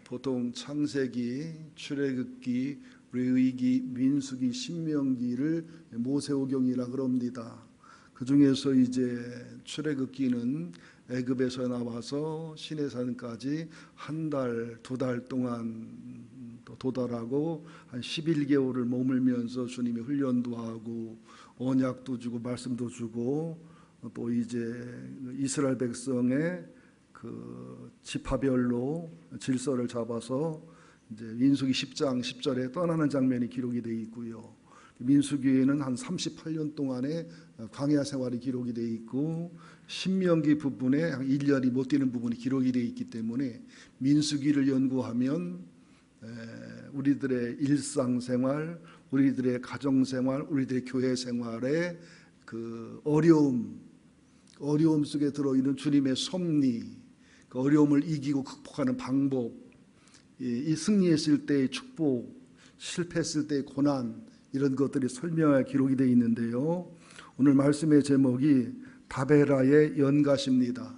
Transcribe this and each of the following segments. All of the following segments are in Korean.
보통 창세기, 출애굽기, 레위기, 민수기, 신명기를 모세오경이라 그럽니다. 그 중에서 이제 출애굽기는 애굽에서 나와서 시내산까지 한 달, 두 달 동안 도달하고 한 11개월을 머물면서 주님이 훈련도 하고 언약도 주고 말씀도 주고 또 이제 이스라엘 백성의 그 지파별로 질서를 잡아서 이제 민수기 10장 10절에 떠나는 장면이 기록이 되어 있고요. 민수기에는 한 38년 동안의 광야 생활이 기록이 되어 있고 신명기 부분에 한 1년이 못 되는 부분이 기록이 되어 있기 때문에 민수기를 연구하면 우리들의 일상생활, 우리들의 가정생활, 우리들의 교회생활의 그 어려움 속에 들어있는 주님의 섭리, 그 어려움을 이기고 극복하는 방법, 이 승리했을 때의 축복, 실패했을 때의 고난, 이런 것들이 설명하여 기록이 되어 있는데요. 오늘 말씀의 제목이 다베라의 연갓입니다.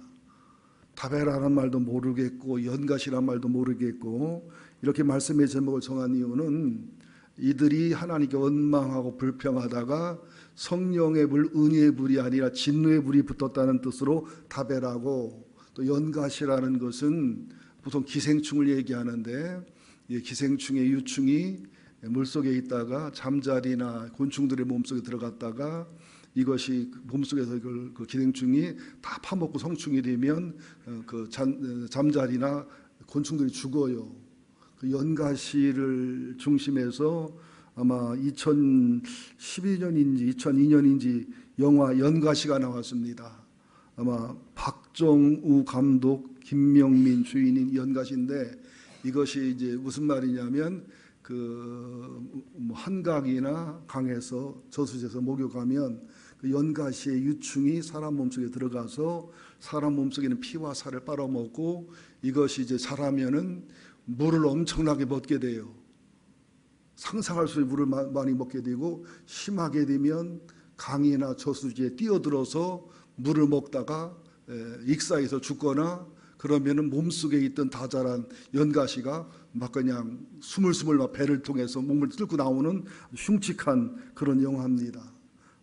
다베라라는 말도 모르겠고 연갓이라는 말도 모르겠고 이렇게 말씀의 제목을 정한 이유는 이들이 하나님께 원망하고 불평하다가 성령의 불, 은혜의 불이 아니라 진노의 불이 붙었다는 뜻으로 다베라고, 또 연갓이라는 것은 보통 기생충을 얘기하는데 기생충의 유충이 물속에 있다가 잠자리나 곤충들의 몸속에 들어갔다가 이것이 몸속에서 그 기생충이 다 파먹고 성충이 되면 그 잠자리나 곤충들이 죽어요. 그 연가시를 중심해서 아마 2012년인지 2002년인지 영화 연가시가 나왔습니다. 아마 박정우 감독, 김명민 주인인 연가시인데 이것이 이제 무슨 말이냐면 그 한강이나 강에서 저수지에서 목욕하면 그 연가시의 유충이 사람 몸속에 들어가서 사람 몸속에는 피와 살을 빨아먹고 이것이 이제 자라면은 물을 엄청나게 먹게 돼요. 상상할 수 없는 물을 많이 먹게 되고 심하게 되면 강이나 저수지에 뛰어들어서 물을 먹다가 익사해서 죽거나 그러면은 몸속에 있던 다 자란 연가시가 막 그냥 스물스물 막 배를 통해서 몸을 뚫고 나오는 흉측한 그런 영화입니다.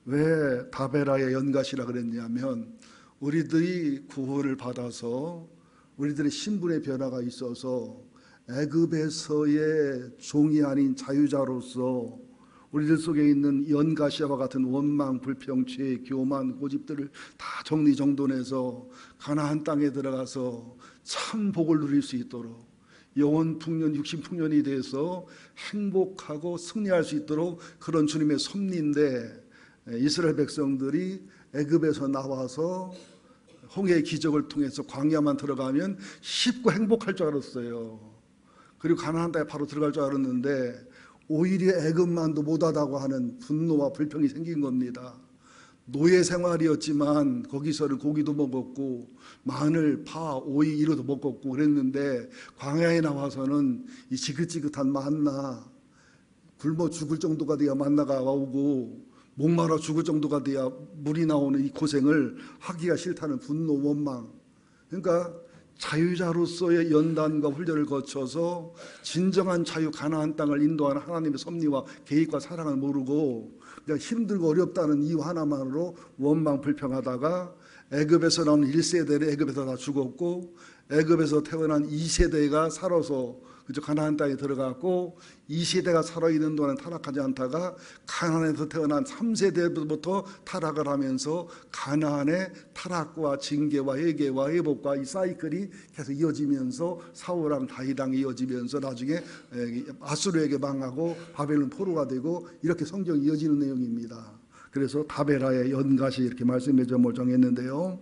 왜 다베라의 연가시라 그랬냐면 우리들이 구원을 받아서 우리들의 신분의 변화가 있어서 애굽에서의 종이 아닌 자유자로서 우리들 속에 있는 연가시와 같은 원망, 불평, 죄, 교만, 고집들을 다 정리정돈해서 가나안 땅에 들어가서 참 복을 누릴 수 있도록 영원 풍년, 육신 풍년이 돼서 행복하고 승리할 수 있도록 그런 주님의 섭리인데 이스라엘 백성들이 애굽에서 나와서 홍해의 기적을 통해서 광야만 들어가면 쉽고 행복할 줄 알았어요. 그리고 가나안 땅에 바로 들어갈 줄 알았는데 오히려 애굽만도 못하다고 하는 분노와 불평이 생긴 겁니다. 노예 생활이었지만 거기서는 고기도 먹었고 마늘, 파, 오이 이로도 먹었고 그랬는데 광야에 나와서는 이 지긋지긋한 만나, 굶어 죽을 정도가 돼야 만나가 오고 목마라 죽을 정도가 돼야 물이 나오는 이 고생을 하기가 싫다는 분노, 원망. 그러니까 자유자로서의 연단과 훈련을 거쳐서 진정한 자유 가나안 땅을 인도하는 하나님의 섭리와 계획과 사랑을 모르고 그냥 힘들고 어렵다는 이유 하나만으로 원망 불평하다가 애굽에서 나온 1세대를 애굽에서 다 죽었고 애굽에서 태어난 2세대가 살아서 그저 가나안 땅에 들어갔고 2세대가 살아있는 동안 타락하지 않다가 가나안에서 태어난 3세대부터 타락을 하면서 가나안의 타락과 징계와 회개와 회복과 이 사이클이 계속 이어지면서 사울왕 다윗왕이 이어지면서 나중에 아수르에게 망하고 바벨론 포로가 되고 이렇게 성경이 이어지는 내용입니다. 그래서 다베라의 연갓이 이렇게 말씀의 점을 정했는데요.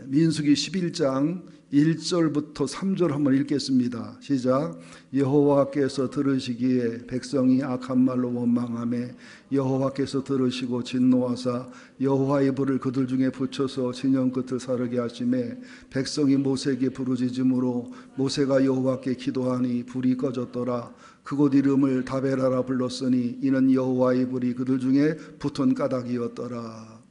민수기 11장 1절부터 3절 한번 읽겠습니다. 시작. 여호와께서 들으시기에 백성이 악한 말로 원망하매 여호와께서 들으시고 진노하사 여호와의 불을 그들 중에 붙여서 진영 끝을 사르게 하시매 백성이 모세에게 부르짖음으로 모세가 여호와께 기도하니 불이 꺼졌더라. 그곳 이름을 다베라라 불렀으니 이는 여호와의 불이 그들 중에 붙은 까닭이었더라.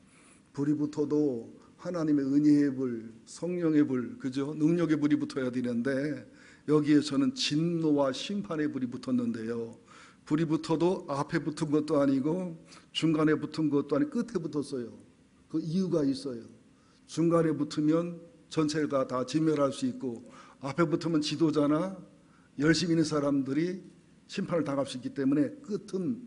불이 붙어도 하나님의 은혜의 불, 성령의 불, 그죠? 능력의 불이 붙어야 되는데 여기에서는 진노와 심판의 불이 붙었는데요. 불이 붙어도 앞에 붙은 것도 아니고 중간에 붙은 것도 아니고 끝에 붙었어요. 그 이유가 있어요. 중간에 붙으면 전체가 다 진멸할 수 있고 앞에 붙으면 지도자나 열심히 있는 사람들이 심판을 당할 수 있기 때문에 끝은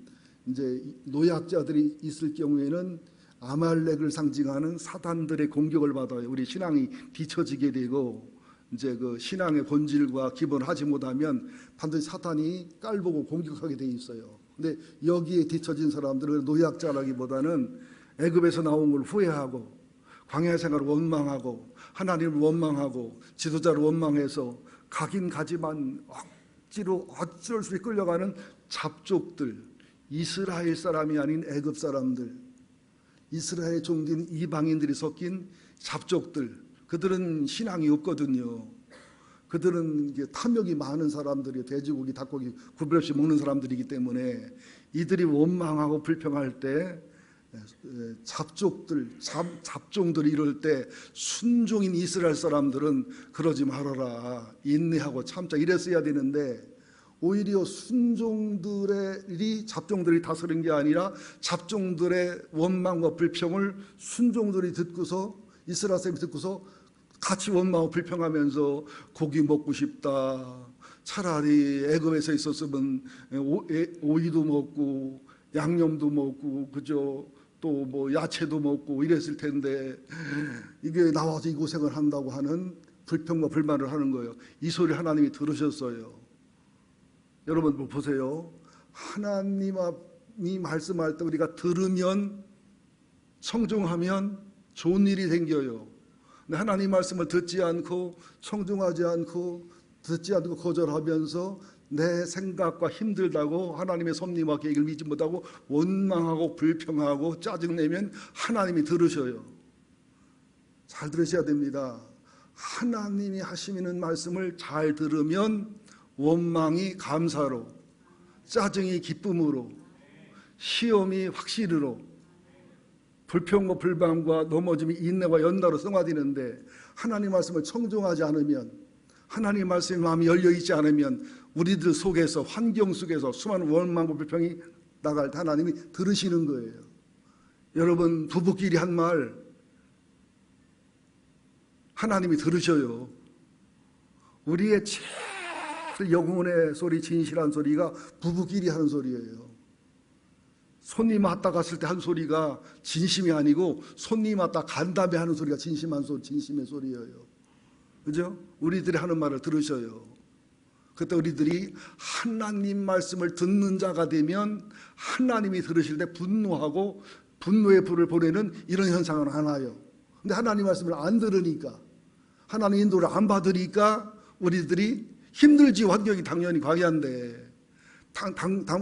이제 노약자들이 있을 경우에는 아말렉을 상징하는 사단들의 공격을 받아요. 우리 신앙이 뒤처지게 되고 이제 그 신앙의 본질과 기본을 하지 못하면 반드시 사탄이 깔보고 공격하게 돼 있어요. 근데 여기에 뒤처진 사람들은 노약자라기보다는 애굽에서 나온 걸 후회하고 광야 생활을 원망하고 하나님을 원망하고 지도자를 원망해서 가긴 가지만 억지로 어쩔 수 없이 끌려가는 잡족들, 이스라엘 사람이 아닌 애굽 사람들, 이스라엘 종긴 이방인들이 섞인 잡족들, 그들은 신앙이 없거든요. 그들은 이제 탐욕이 많은 사람들이 돼지고기, 닭고기 구별 없이 먹는 사람들이기 때문에 이들이 원망하고 불평할 때 잡족들, 잡종들이 이럴 때 순종인 이스라엘 사람들은 그러지 말아라, 인내하고 참자 이랬어야 되는데 오히려 순종들이 잡종들이 다스린 게 아니라 잡종들의 원망과 불평을 순종들이 듣고서 이스라엘 사람이 듣고서 같이 원망하고 불평하면서 고기 먹고 싶다, 차라리 애굽에서 있었으면 오이도 먹고 양념도 먹고 그죠, 또 뭐 야채도 먹고 이랬을 텐데 이게 나와서 이 고생을 한다고 하는 불평과 불만을 하는 거예요. 이 소리 하나님이 들으셨어요. 여러분 보세요. 하나님이 말씀할 때 우리가 들으면 청중하면 좋은 일이 생겨요. 근데 하나님 말씀을 듣지 않고 청중하지 않고 듣지 않고 거절하면서 내 생각과 힘들다고 하나님의 섭리와 계획을 믿지 못하고 원망하고 불평하고 짜증내면 하나님이 들으셔요. 잘 들으셔야 됩니다. 하나님이 하시는 말씀을 잘 들으면 원망이 감사로, 짜증이 기쁨으로, 시험이 확실히로, 불평과 불만과 넘어짐이 인내와 연나로 승화되는데 하나님 말씀을 청종하지 않으면, 하나님 말씀에 마음이 열려있지 않으면 우리들 속에서, 환경 속에서 수많은 원망과 불평이 나갈 때 하나님이 들으시는 거예요. 여러분 부부끼리 한 말 하나님이 들으셔요. 우리의 제일 영혼의 소리, 진실한 소리가 부부끼리 하는 소리예요. 손님 왔다 갔을 때 한 소리가 진심이 아니고 손님 왔다 간 다음에 하는 소리가 진심한 소리, 진심의 소리예요. 그죠? 우리들이 하는 말을 들으셔요. 그때 우리들이 하나님 말씀을 듣는 자가 되면 하나님이 들으실 때 분노하고 분노의 불을 보내는 이런 현상은 안 와요. 근데 하나님 말씀을 안 들으니까, 하나님 인도를 안 받으니까 우리들이 힘들지. 환경이 당연히 광야인데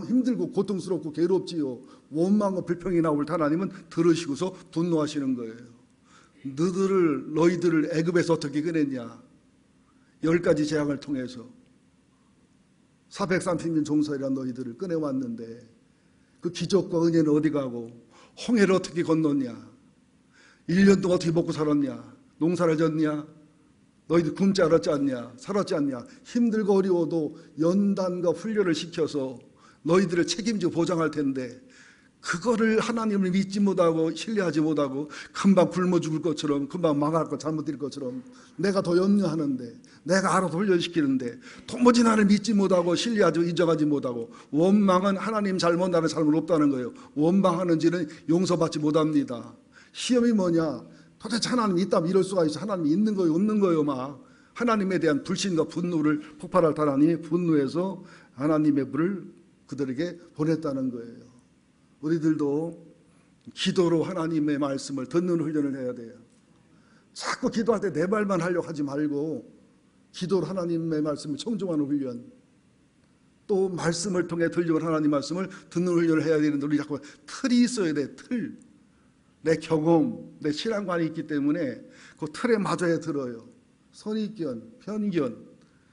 힘들고 고통스럽고 괴롭지요. 원망과 불평이 나올 때 하나님은 들으시고서 분노하시는 거예요. 너희들을 애굽에서 어떻게 꺼냈냐? 10가지 재앙을 통해서 430년 종살이란 너희들을 꺼내왔는데 그 기적과 은혜는 어디 가고, 홍해를 어떻게 건넜냐? 1년 동안 어떻게 먹고 살았냐? 농사를 졌냐? 너희들 굶지 않았지 않냐? 살았지 않냐? 힘들고 어려워도 연단과 훈련을 시켜서 너희들을 책임지고 보장할 텐데 그거를 하나님을 믿지 못하고 신뢰하지 못하고 금방 굶어 죽을 것처럼, 금방 망할 것, 잘못될 것처럼 내가 더 염려하는데, 내가 알아서 훈련시키는데 도무지 나를 믿지 못하고 신뢰하지 인정하지 못하고, 원망은 하나님 잘못, 나는 잘못 없다는 거예요. 원망하는지는 용서받지 못합니다. 시험이 뭐냐? 도대체 하나님이 있다면 이럴 수가 있어? 하나님이 있는 거예요, 없는 거예요? 막 하나님에 대한 불신과 분노를 폭발할 때 하나님이 분노해서 하나님의 불을 그들에게 보냈다는 거예요. 우리들도 기도로 하나님의 말씀을 듣는 훈련을 해야 돼요. 자꾸 기도할 때 내 말만 하려고 하지 말고 기도로 하나님의 말씀을 청종하는 훈련, 또 말씀을 통해 들려온 하나님 말씀을 듣는 훈련을 해야 되는데 우리 자꾸 틀이 있어야 돼. 틀. 내 경험, 내 신앙관이 있기 때문에 그 틀에 맞아야 들어요. 선입견, 편견,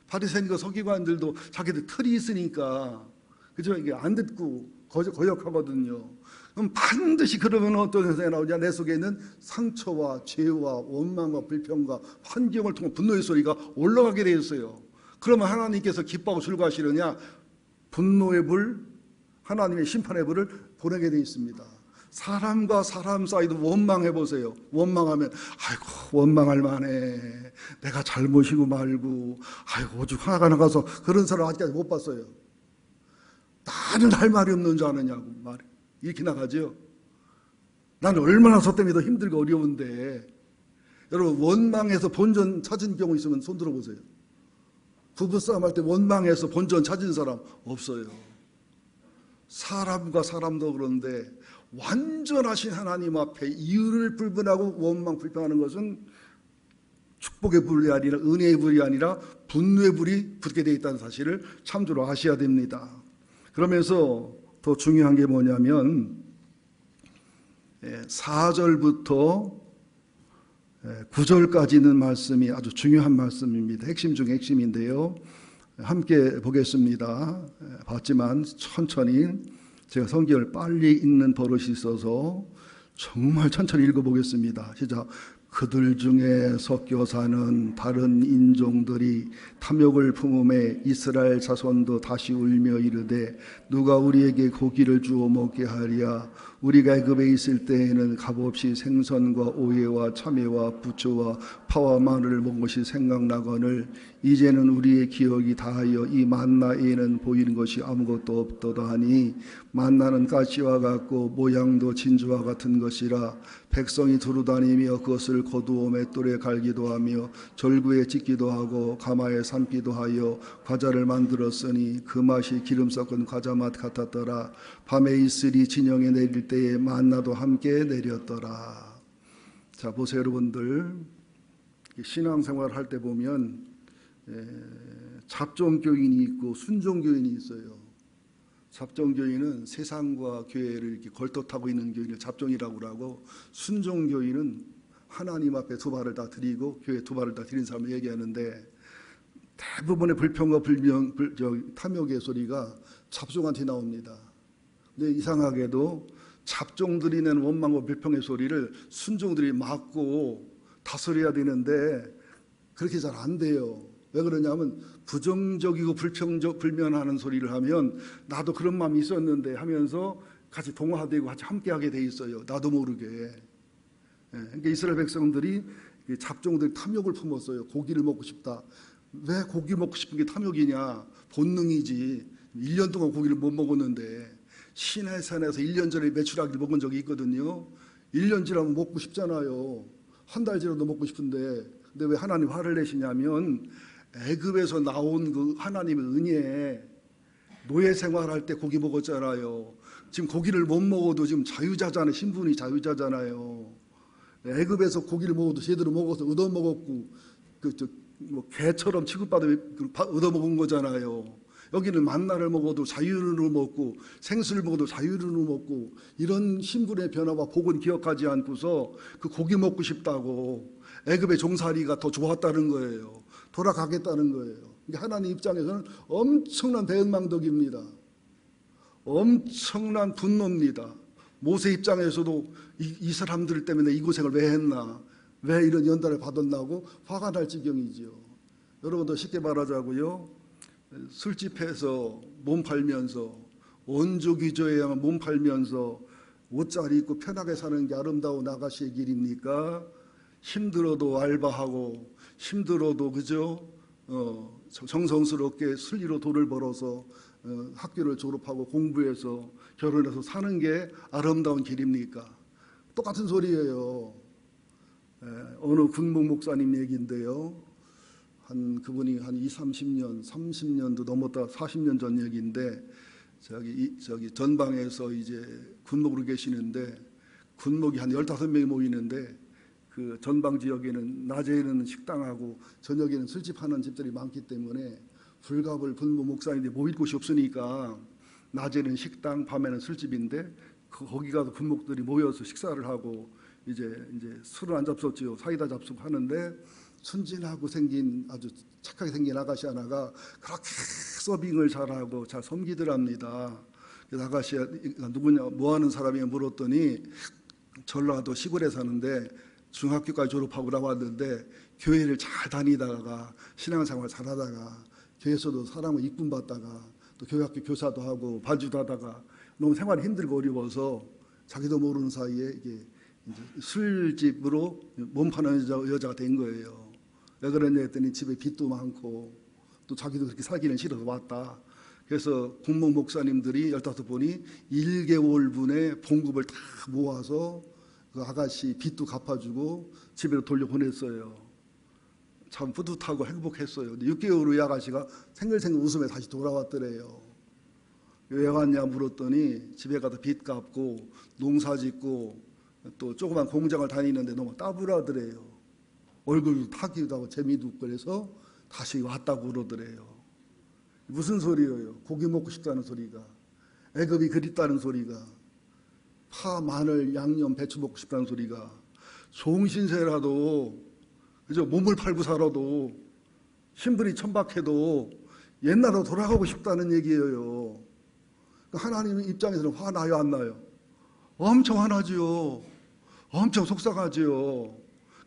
바리새인과 서기관들도 자기들 틀이 있으니까 그죠? 이게 안 듣고 거역하거든요. 그럼 반드시 그러면 어떤 현상이 나오냐? 내 속에 있는 상처와 죄와 원망과 불평과 환경을 통한 분노의 소리가 올라가게 되어 있어요. 그러면 하나님께서 기뻐하고 즐거워하시느냐? 분노의 불, 하나님의 심판의 불을 보내게 되어 있습니다. 사람과 사람 사이도 원망해 보세요. 원망하면 아이고 원망할 만해. 내가 잘못이고 말고 아이고 오죽 화가 나가서 그런 사람 아직까지 못 봤어요. 나는 할 말이 없는 줄 아느냐고 말이 이렇게 나가죠. 나는 얼마나 저 때문에 더 힘들고 어려운데. 여러분 원망해서 본전 찾은 경우 있으면 손 들어보세요. 부부싸움 할 때 원망해서 본전 찾은 사람 없어요. 사람과 사람도 그런데 완전하신 하나님 앞에 이유를 불분하고 원망 불평하는 것은 축복의 불이 아니라 은혜의 불이 아니라 분노의 불이 붙게 되어 있다는 사실을 참조로 아셔야 됩니다. 그러면서 더 중요한 게 뭐냐면 4절부터 9절까지 있는 말씀이 아주 중요한 말씀입니다. 핵심 중에 핵심인데요. 함께 보겠습니다. 봤지만 천천히 제가 성경을 빨리 읽는 버릇이 있어서 정말 천천히 읽어보겠습니다. 시작. 그들 중에 섞여 사는 다른 인종들이 탐욕을 품음에 이스라엘 자손도 다시 울며 이르되 누가 우리에게 고기를 주어 먹게 하랴. 우리가 애굽에 있을 때에는 값없이 생선과 오해와 참외와 부추와 파와 마늘을 먹은 것이 생각나거늘 이제는 우리의 기억이 다하여 이 만나에는 보이는 것이 아무것도 없도다 하니 만나는 가시와 같고 모양도 진주와 같은 것이라 백성이 두루다니며 그것을 거두어 맷돌에 갈기도 하며 절구에 찢기도 하고 가마에 삶기도 하여 과자를 만들었으니 그 맛이 기름 섞은 과자 맛 같았더라. 밤에 이슬이 진영에 내릴 때에 만나도 함께 내렸더라. 자 보세요 여러분들, 신앙생활 할 때 보면 잡종교인이 있고 순종교인이 있어요. 잡종교인은 세상과 교회를 이렇게 걸떡하고 있는 교인을 잡종이라고 하고, 순종교인은 하나님 앞에 두 발을 다 드리고 교회 두 발을 다 드린 사람을 얘기하는데, 대부분의 불평과 탐욕의 소리가 잡종한테 나옵니다. 근데 이상하게도 잡종들이 내는 원망과 불평의 소리를 순종들이 막고 다스려야 되는데 그렇게 잘 안 돼요. 왜 그러냐면 부정적이고 불면하는 소리를 하면 나도 그런 마음이 있었는데 하면서 같이 동화되고 같이 함께하게 돼 있어요. 나도 모르게. 그러니까 이스라엘 백성들이 잡종들이 탐욕을 품었어요. 고기를 먹고 싶다. 왜 고기 먹고 싶은 게 탐욕이냐? 본능이지. 1년 동안 고기를 못 먹었는데 시내산에서 1년 전에 메추라기를 먹은 적이 있거든요. 1년 지나면 먹고 싶잖아요. 한 달 지나도 먹고 싶은데, 근데 왜 하나님 화를 내시냐면 애굽에서 나온 그 하나님의 은혜에 노예 생활할 때 고기 먹었잖아요. 지금 고기를 못 먹어도 지금 자유자잖아요. 신분이 자유자잖아요. 애굽에서 고기를 먹어도 제대로 먹어서 얻어먹었고 뭐 개처럼 취급받아 얻어먹은 거잖아요. 여기는 만나를 먹어도 자유로 먹고 생수를 먹어도 자유로 먹고, 이런 신분의 변화와 복은 기억하지 않고서 그 고기 먹고 싶다고 애굽의 종살이가 더 좋았다는 거예요. 돌아가겠다는 거예요. 하나님 입장에서는 엄청난 대응망덕입니다. 엄청난 분노입니다. 모세 입장에서도 이 사람들 때문에 이 고생을 왜 했나, 왜 이런 연단을 받았나고 화가 날 지경이지요. 여러분도 쉽게 말하자고요, 술집해서 몸 팔면서 원조기조에야만 몸 팔면서 옷잘 입고 편하게 사는 게 아름다운 아가씨의 길입니까? 힘들어도 알바하고 힘들어도 그죠? 정성스럽게 순리로 돈을 벌어서 학교를 졸업하고 공부해서 결혼해서 사는 게 아름다운 길입니까? 똑같은 소리예요. 어느 군목 목사님 얘기인데요. 그분이 한 20, 30년도 넘었다 40년 전 얘기인데, 저기 전방에서 이제 군목으로 계시는데, 군목이 한 15명이 모이는데, 그 전방 지역에는 낮에는 식당하고 저녁에는 술집 하는 집들이 많기 때문에 불갑을 군목 목사님들이 모일 곳이 없으니까 낮에는 식당, 밤에는 술집인데 거기 가서 군목들이 모여서 식사를 하고 이제 술을 안 잡섰지요. 사이다 잡수고 하는데, 순진하고 생긴 아주 착하게 생긴 아가씨 하나가 그렇게 서빙을 잘하고 잘 섬기더랍니다. 그래서 아가씨가 누구냐, 뭐 하는 사람이냐 물었더니 전라도 시골에 사는데 중학교까지 졸업하고 나왔는데 교회를 잘 다니다가 신앙생활 잘하다가 교회에서도 사람을 이쁨 받다가 또 교회학교 교사도 하고 반주도 하다가 너무 생활이 힘들고 어려워서 자기도 모르는 사이에 이게 이제 술집으로 몸 파는 여자가 된 거예요. 왜 그러냐 했더니 집에 빚도 많고 또 자기도 그렇게 살기는 싫어서 왔다. 그래서 공목 목사님들이 15분이 1개월분의 봉급을 다 모아서 그 아가씨 빚도 갚아주고 집에로 돌려보냈어요. 참 뿌듯하고 행복했어요. 6개월 후에 아가씨가 생글생글 웃으며 다시 돌아왔더래요. 왜 왔냐 물었더니 집에 가서 빚 갚고 농사 짓고 또 조그만 공장을 다니는데 너무 따분하더래요. 얼굴도 타기도 하고 재미도 없고 그래서 다시 왔다고 그러더래요. 무슨 소리예요? 고기 먹고 싶다는 소리가, 애굽이 그립다는 소리가, 파, 마늘, 양념, 배추 먹고 싶다는 소리가, 종신세라도 그죠? 몸을 팔고 살아도 신분이 천박해도 옛날로 돌아가고 싶다는 얘기예요. 하나님 입장에서는 화나요, 안 나요? 엄청 화나지요. 엄청 속상하지요.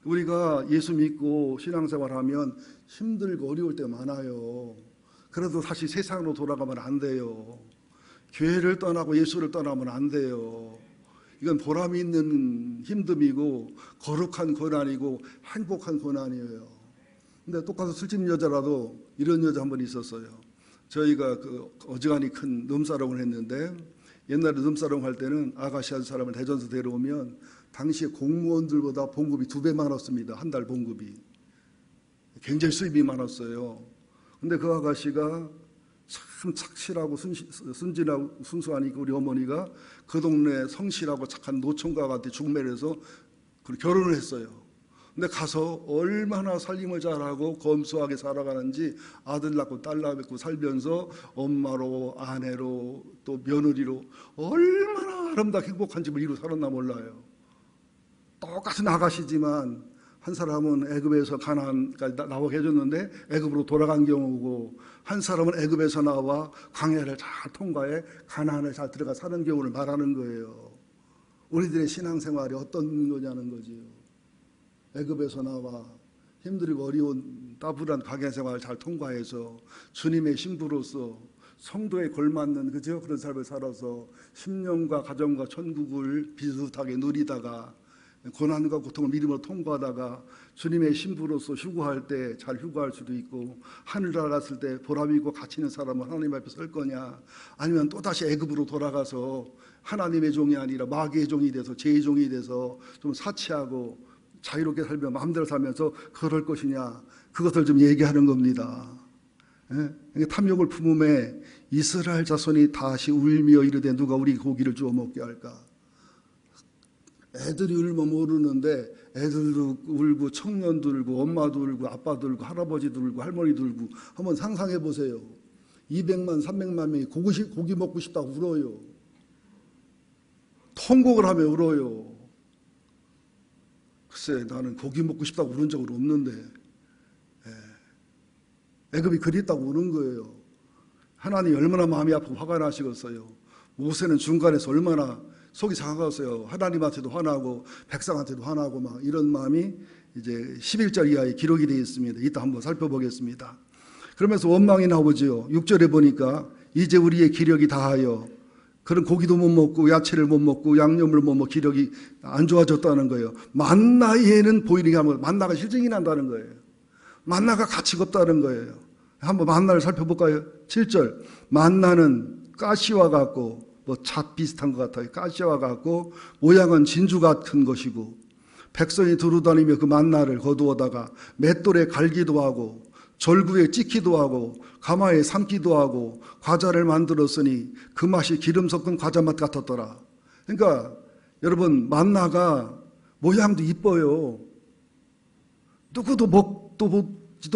우리가 예수 믿고 신앙생활하면 힘들고 어려울 때 많아요. 그래도 다시 세상으로 돌아가면 안 돼요. 교회를 떠나고 예수를 떠나면 안 돼요. 이건 보람이 있는 힘듦이고 거룩한 고난이고 행복한 고난이에요. 근데 똑같은 술집 여자라도 이런 여자 한 번 있었어요. 저희가 그 어지간히 큰 놈사롱을 했는데 옛날에 놈사롱 할 때는 아가씨 한 사람을 대전서 데려오면 당시에 공무원들보다 봉급이 2배 많았습니다. 한 달 봉급이. 굉장히 수입이 많았어요. 근데 그 아가씨가 참 착실하고 순진하고 순수하니까 우리 어머니가 그 동네 성실하고 착한 노총각한테 중매를 해서 결혼을 했어요. 근데 가서 얼마나 살림을 잘하고 검소하게 살아가는지 아들 낳고 딸 낳고 살면서 엄마로 아내로 또 며느리로 얼마나 아름답게 행복한 집을 이루고 살았나 몰라요. 똑같은 아가씨지만 한 사람은 애굽에서 가나안까지 나오게 해줬는데 애굽으로 돌아간 경우고 한 사람은 애굽에서 나와 광야를 잘 통과해 가나안을 잘 들어가 사는 경우를 말하는 거예요. 우리들의 신앙생활이 어떤 거냐는 거지요. 애굽에서 나와 힘들고 어려운 따분한 광야생활을 잘 통과해서 주님의 신부로서 성도에 걸맞는 그죠? 그런 삶을 살아서 10년과 가정과 천국을 비슷하게 누리다가 고난과 고통을 믿음으로 통과하다가 주님의 신부로서 휴거할 때 잘 휴거할 수도 있고 하늘 날았을 때 보람 있고 가치 있는 사람은 하나님 앞에 설 거냐, 아니면 또다시 애굽으로 돌아가서 하나님의 종이 아니라 마귀의 종이 돼서 죄의 종이 돼서 좀 사치하고 자유롭게 살며 마음대로 살면서 그럴 것이냐, 그것을 좀 얘기하는 겁니다. 예? 탐욕을 품음에 이스라엘 자손이 다시 울며 이르되 누가 우리 고기를 주워 먹게 할까. 애들이 울면 모르는데 애들도 울고 청년도 울고 엄마도 울고 아빠도 울고 할아버지도 울고 할머니도 울고 한번 상상해 보세요. 200만 300만 명이 고기 먹고 싶다고 울어요. 통곡을 하며 울어요. 글쎄 나는 고기 먹고 싶다고 울은 적은 없는데 애굽이 그립다고 우는 거예요. 하나님이 얼마나 마음이 아프고 화가 나시겠어요. 모세는 중간에서 얼마나 속이 상하겠어요. 하나님한테도 화나고 백성한테도 화나고 막 이런 마음이 이제 11절 이하에 기록이 되어 있습니다. 이따 한번 살펴보겠습니다. 그러면서 원망이 나오지요. 6절에 보니까 이제 우리의 기력이 다하여, 그런 고기도 못 먹고 야채를 못 먹고 양념을 못 먹고 기력이 안 좋아졌다는 거예요. 만나에는 보이는 게 아니고 만나가 실증이 난다는 거예요. 만나가 가치가 없다는 거예요. 한번 만나를 살펴볼까요? 7절 만나는 가시와 같고 뭐 잣 비슷한 것 같아요. 가시와 같고 모양은 진주 같은 것이고 백성이 두루다니며 그 만나를 거두어다가 맷돌에 갈기도 하고 절구에 찍기도 하고 가마에 삶기도 하고 과자를 만들었으니 그 맛이 기름 섞은 과자 맛 같았더라. 그러니까 여러분 만나가 모양도 이뻐요. 누구도 먹도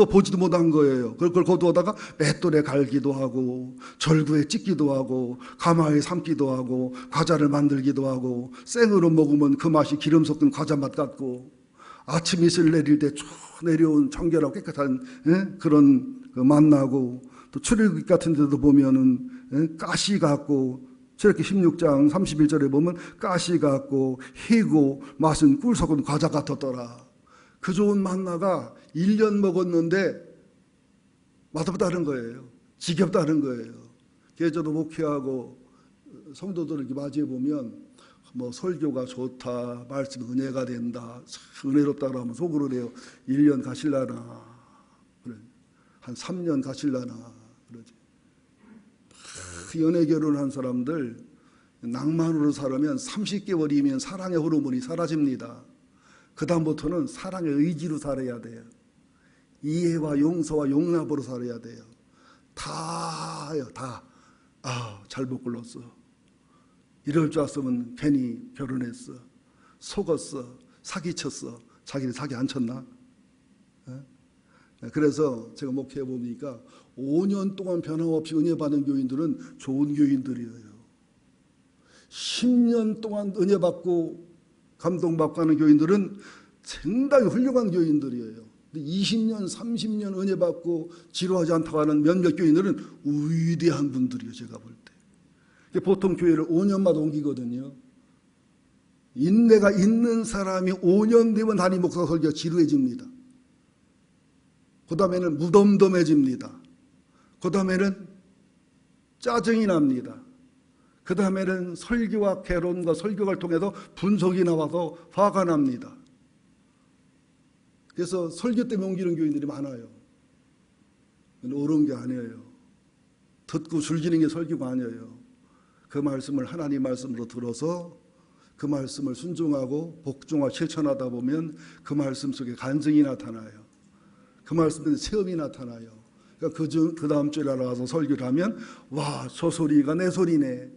보지도 못한 거예요. 그걸 거두어다가 맷돌에 갈기도 하고 절구에 찍기도 하고 가마에 삶기도 하고 과자를 만들기도 하고 생으로 먹으면 그 맛이 기름 섞은 과자 맛 같고 아침 이슬 내릴 때 쭉 내려온 청결하고 깨끗한 그런 그 만나고 또 출애굽 같은 데도 보면은 가시 같고 저렇게 16장 31절에 보면 가시 같고 희고 맛은 꿀 섞은 과자 같았더라. 그 좋은 만나가 1년 먹었는데 맛없다는 거예요. 지겹다는 거예요. 그래서 저도 목회하고 성도들을 이렇게 맞이해 보면 뭐 설교가 좋다, 말씀 은혜가 된다, 은혜롭다고 하면 속으로 그래요. 1년 가실라나, 그래. 한 3년 가실라나 그러지. 연애 결혼한 사람들 낭만으로 살면 30개월이면 사랑의 호르몬이 사라집니다. 그 다음부터는 사랑의 의지로 살아야 돼요. 이해와 용서와 용납으로 살아야 돼요. 다요, 다. 아, 잘못 골랐어. 이럴 줄 알았으면 괜히 결혼했어. 속았어. 사기쳤어. 자기는 사기 안 쳤나? 그래서 제가 목회해 보니까 5년 동안 변함없이 은혜 받는 교인들은 좋은 교인들이에요. 10년 동안 은혜 받고 감동받고 하는 교인들은 상당히 훌륭한 교인들이에요. 20년, 30년 은혜 받고 지루하지 않다고 하는 몇몇 교인들은 위대한 분들이에요. 제가 볼 때. 보통 교회를 5년마다 옮기거든요. 인내가 있는 사람이 5년 되면 담임 목사 설교가 지루해집니다. 그 다음에는 무덤덤해집니다. 그 다음에는 짜증이 납니다. 그 다음에는 설교와 개론과 설교를 통해서 분석이 나와서 화가 납니다. 그래서 설교 때문에 옮기는 교인들이 많아요. 옳은 게 아니에요. 듣고 즐기는 게 설교가 아니에요. 그 말씀을 하나님 말씀으로 들어서 그 말씀을 순종하고 복종하고 실천하다 보면 그 말씀 속에 간증이 나타나요. 그 말씀 속에 체험이 나타나요. 그러니까 그 다음 주에 알아와서 설교를 하면 와, 저 소리가 내 소리네.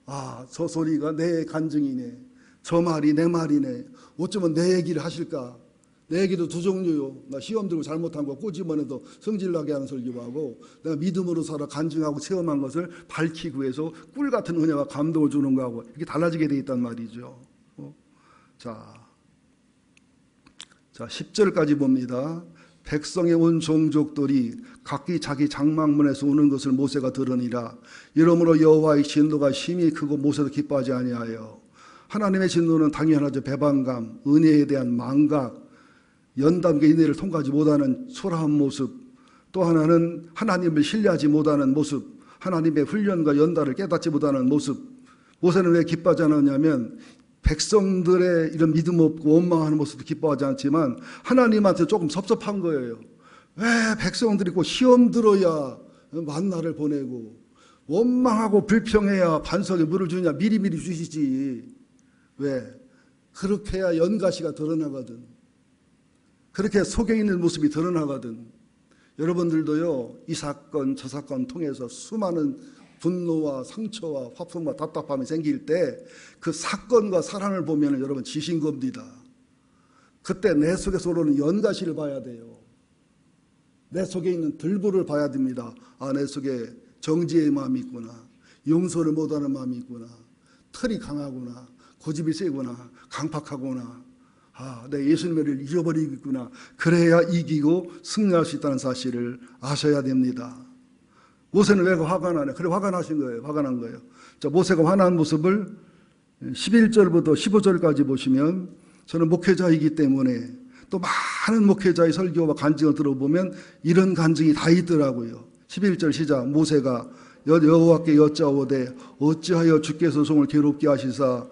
아, 저 소리가 내 간증이네. 저 말이 내 말이네. 어쩌면 내 얘기를 하실까? 내 얘기도 두 종류요. 나 시험 들고 잘못한 거 꼬집어내도 성질나게 하는 설교도 하고, 내가 믿음으로 살아 간증하고 체험한 것을 밝히고 해서 꿀 같은 은혜와 감동을 주는 거하고 이렇게 달라지게 돼 있단 말이죠. 자, 10절까지 봅니다. 백성의 온 종족들이 각기 자기 장막문에서 우는 것을 모세가 들으니라. 이러므로 여호와의 진노가 심히 크고 모세도 기뻐하지 아니하여. 하나님의 진노는 당연하죠. 배반감, 은혜에 대한 망각, 연단과 인내를 통과하지 못하는 초라한 모습, 또 하나는 하나님을 신뢰하지 못하는 모습, 하나님의 훈련과 연단을 깨닫지 못하는 모습. 모세는 왜 기뻐하지 않았냐면 백성들의 이런 믿음 없고 원망하는 모습도 기뻐하지 않지만 하나님한테 조금 섭섭한 거예요. 왜 백성들이 꼭 시험 들어야 만나를 보내고 원망하고 불평해야 반석에 물을 주냐, 미리미리 주시지. 왜? 그렇게 해야 연가시가 드러나거든. 그렇게 속에 있는 모습이 드러나거든. 여러분들도요, 이 사건 저 사건 통해서 수많은 분노와 상처와 화품과 답답함이 생길 때 그 사건과 사랑을 보면 여러분 지신 겁니다. 그때 내 속에서 오르는 연가시를 봐야 돼요. 내 속에 있는 들보를 봐야 됩니다. 아, 내 속에 정지의 마음이 있구나. 용서를 못하는 마음이 있구나. 털이 강하구나. 고집이 세구나. 강팍하구나. 아, 내 예수님을 잊어버리고 있구나. 그래야 이기고 승리할 수 있다는 사실을 아셔야 됩니다. 모세는 왜 화가 나냐? 그래, 화가 나신 거예요. 화가 난 거예요. 자, 모세가 화난 모습을 11절부터 15절까지 보시면, 저는 목회자이기 때문에 또 많은 목회자의 설교와 간증을 들어보면 이런 간증이 다 있더라고요. 11절 시작. 모세가 여호와께 여짜오되 어찌하여 주께서 종을 괴롭게 하시사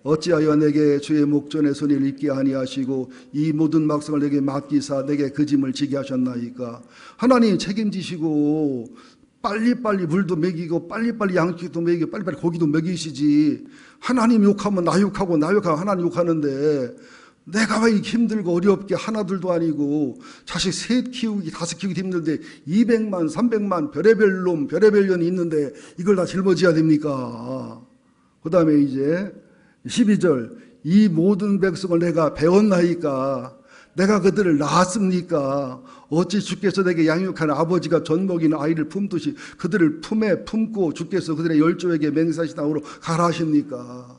어찌하여 내게 주의 목전에 손을 입게 아니하시고 이 모든 막성을 내게 맡기사 내게 그 짐을 지게 하셨나이까. 하나님 책임지시고 빨리빨리 물도 먹이고 빨리빨리 양식도 먹이고 빨리빨리 고기도 먹이시지. 하나님 욕하면 나 욕하고 나 욕하면 하나님 욕하는데 내가 왜 힘들고 어렵게 하나둘도 아니고 자식 셋 키우기 다섯 키우기 힘든데 200만 300만 별의별 놈 별의별 년이 있는데 이걸 다 짊어져야 됩니까? 그 다음에 이제 12절 이 모든 백성을 내가 배웠나이까. 내가 그들을 낳았습니까? 어찌 주께서 내게 양육한 아버지가 젖먹이는 아이를 품듯이 그들을 품에 품고 주께서 그들의 열조에게 맹세하신 땅으로 가라 하십니까?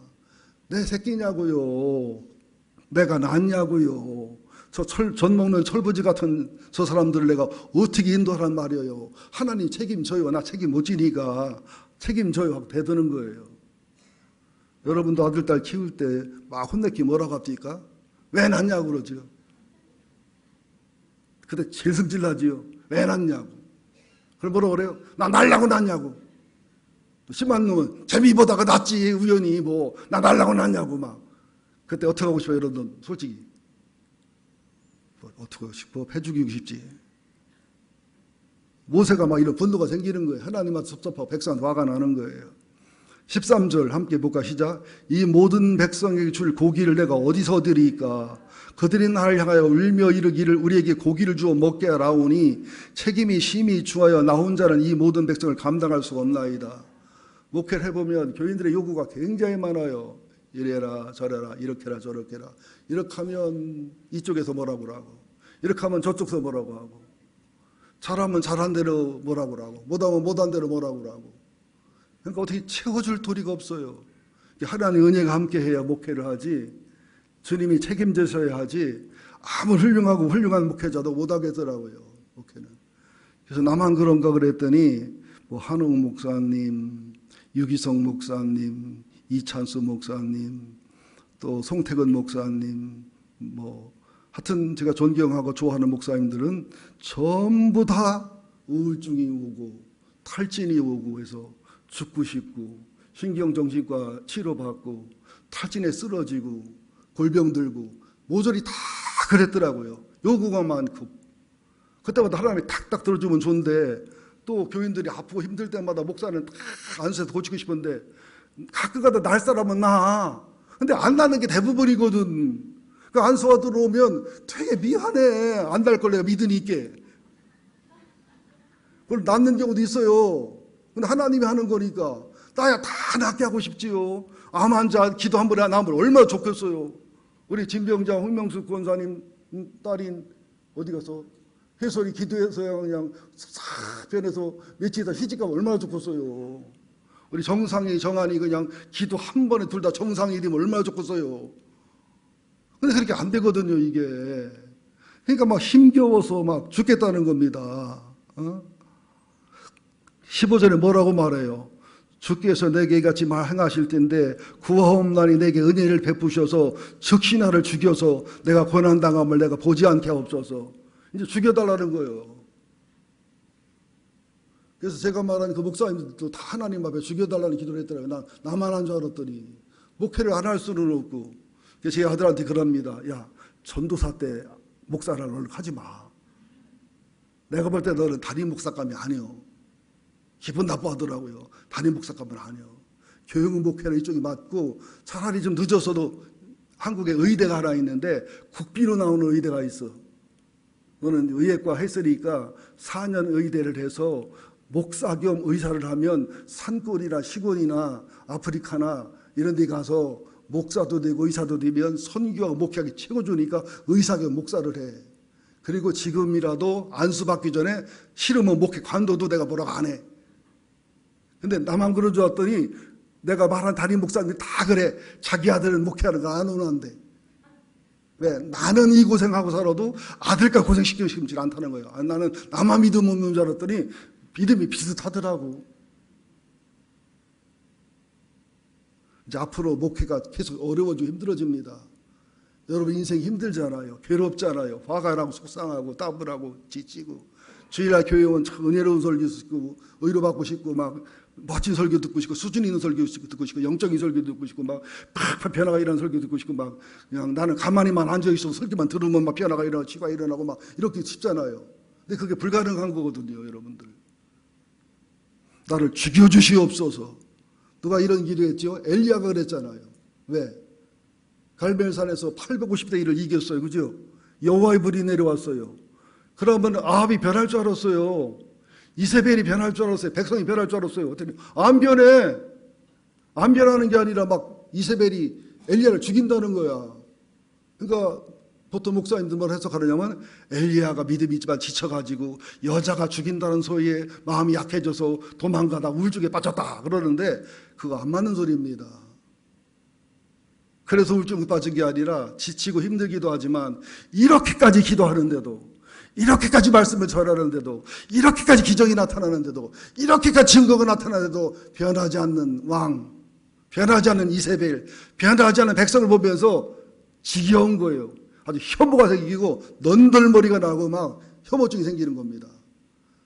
내 새끼냐고요? 내가 낳냐고요? 저 젖먹는 철부지 같은 저 사람들을 내가 어떻게 인도하란 말이에요? 하나님 책임져요. 나 책임 못 지니까 책임져요 하고 대드는 거예요. 여러분도 아들, 딸 키울 때 막 혼내기 뭐라고 합니까? 왜 낳냐고 그러죠. 근데 제일 성질나지요. 왜 낳냐고. 그럼 뭐라고 그래요? 나 날라고 낳냐고. 심한 놈은 재미 보다가 낳지 우연히 뭐 나 날라고 낳냐고 막. 그때 어떻게 하고 싶어요 이런 놈 솔직히. 어떻게 하고 싶어? 해 죽이고 싶지. 모세가 막 이런 분노가 생기는 거예요. 하나님한테 섭섭하고 백성한테 화가 나는 거예요. 13절 함께 볼까 시작. 이 모든 백성에게 줄 고기를 내가 어디서 드리까? 그들이 나를 향하여 울며 이르기를 우리에게 고기를 주어 먹게 하라오니 책임이 심히 주하여 나 혼자는 이 모든 백성을 감당할 수가 없나이다. 목회를 해보면 교인들의 요구가 굉장히 많아요. 이래라 저래라 이렇게 해라 저렇게 해라. 이렇게 하면 이쪽에서 뭐라고 하고 이렇게 하면 저쪽에서 뭐라고 하고 잘하면 잘한 대로 뭐라고 하고 못하면 못한 대로 뭐라고 하고. 그러니까 어떻게 채워줄 도리가 없어요. 하나님 은혜가 함께해야 목회를 하지 주님이 책임져셔야 하지 아무리 훌륭하고 훌륭한 목회자도 못하겠더라고요. 목회는. 그래서 나만 그런가 그랬더니 뭐 한웅 목사님, 유기성 목사님, 이찬수 목사님, 또 송태근 목사님, 뭐 하여튼 제가 존경하고 좋아하는 목사님들은 전부 다 우울증이 오고 탈진이 오고 해서 죽고 싶고 신경정신과 치료받고 탈진에 쓰러지고 골병 들고 모조리 다 그랬더라고요. 요구가 많고 그때마다 하나님이 탁탁 들어주면 좋은데 또 교인들이 아프고 힘들 때마다 목사는 탁 안수해서 고치고 싶은데 가끔가다 날 사람은 나. 근데 안 나는 게 대부분이거든. 그 안수가 들어오면 되게 미안해. 안 날 걸 내가 믿으니까. 그걸 낫는 경우도 있어요. 근데 하나님이 하는 거니까 나야 다 낫게 하고 싶지요. 암 환자 기도 한 번에 나면 얼마나 좋겠어요. 우리 진병장 홍명수 권사님 딸인 어디 가서 해설이 기도해서 그냥 싹 변해서 며칠 있다 시집가면 얼마나 좋겠어요. 우리 정상이 정한이 그냥 기도 한 번에 둘 다 정상이 되면 얼마나 좋겠어요. 근데 그렇게 안 되거든요 이게. 그러니까 막 힘겨워서 막 죽겠다는 겁니다. 15절에 뭐라고 말해요? 주께서 내게 이같이 행하실 텐데 구하옵나니 내게 은혜를 베푸셔서 즉시 나를 죽여서 내가 고난당함을 내가 보지 않게 하옵소서. 이제 죽여달라는 거예요. 그래서 제가 말한 그 목사님들도 다 하나님 앞에 죽여달라는 기도를 했더라고요. 나만 한 줄 알았더니 목회를 안 할 수는 없고. 그래서 제 아들한테 그럽니다. 야 전도사 때 목사를 하지 마. 내가 볼 때 너는 담임 목사감이 아니요. 기분 나빠하더라고요. 담임 목사감은 아니요. 교육은 목회는 이쪽이 맞고 차라리 좀 늦어서도 한국에 의대가 하나 있는데 국비로 나오는 의대가 있어. 너는 의예과 했으니까 4년 의대를 해서 목사 겸 의사를 하면 산골이나 시골이나 아프리카나 이런 데 가서 목사도 되고 의사도 되면 선교하고 목회하기 최고 좋으니까 의사 겸 목사를 해. 그리고 지금이라도 안수 받기 전에 싫으면 목회 관도도 내가 뭐라고 안 해. 근데 나만 그런 줄 알았더니 내가 말한 담임 목사님이 다 그래. 자기 아들은 목회하는 거 안 원한대. 왜? 나는 이 고생하고 살아도 아들과 고생시키고 싶지 않다는 거예요. 나는 나만 믿음 없는 줄 알았더니 믿음이 비슷하더라고. 이제 앞으로 목회가 계속 어려워지고 힘들어집니다. 여러분 인생 힘들잖아요. 괴롭잖아요. 화가 나고 속상하고 따분하고 지치고. 주일날 교회 오면 참 은혜로운 설교 듣고 의료받고 싶고 막 멋진 설교 듣고 싶고 수준 있는 설교 듣고 싶고 영적인 설교 듣고 싶고 막 팍팍 변화가 일어나는 설교 듣고 싶고 막 그냥 나는 가만히만 앉아있어서 설교만 들으면 막 변화가 일어나고 치가 일어나고 막 이렇게 싶잖아요. 근데 그게 불가능한 거거든요. 여러분들. 나를 죽여주시옵소서. 누가 이런 기도했죠? 엘리야가 그랬잖아요. 왜? 갈멜산에서 850대 1을 이겼어요. 그죠? 여호와의 불이 내려왔어요. 그러면 아합이 변할 줄 알았어요. 이세벨이 변할 줄 알았어요. 백성이 변할 줄 알았어요. 어떻게 안 변해. 안 변하는 게 아니라 막 이세벨이 엘리야를 죽인다는 거야. 그러니까 보통 목사님들 뭘 해석하느냐면 엘리야가 믿음이 있지만 지쳐가지고 여자가 죽인다는 소리에 마음이 약해져서 도망가다 우울증에 빠졌다 그러는데 그거 안 맞는 소리입니다. 그래서 우울증에 빠진 게 아니라 지치고 힘들기도 하지만 이렇게까지 기도하는데도 이렇게까지 말씀을 전하는데도 이렇게까지 기적이 나타나는데도 이렇게까지 증거가 나타나는데도 변하지 않는 왕, 변하지 않는 이세벨, 변하지 않는 백성을 보면서 지겨운 거예요. 아주 혐오가 생기고 넌덜머리가 나고 막 혐오증이 생기는 겁니다.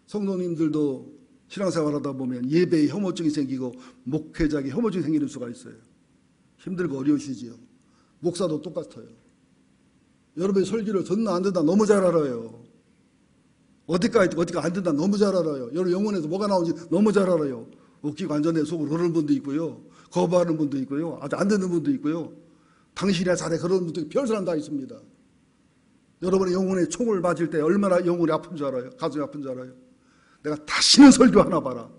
성도님들도 신앙생활하다 보면 예배에 혐오증이 생기고 목회자에게 혐오증이 생기는 수가 있어요. 힘들고 어려우시지요. 목사도 똑같아요. 여러분의 설교를 듣나 안 듣나 너무 잘 알아요. 어디가 안 듣나 너무 잘 알아요. 여러분 영혼에서 뭐가 나오는지 너무 잘 알아요. 웃기고 안전해 속으로 그러는 분도 있고요. 거부하는 분도 있고요. 아주 안 듣는 분도 있고요. 당신이야 잘해 그러는 분도 별 사람 다 있습니다. 여러분의 영혼에 총을 맞을 때 얼마나 영혼이 아픈 줄 알아요? 가슴이 아픈 줄 알아요? 내가 다시는 설교 하나 봐라.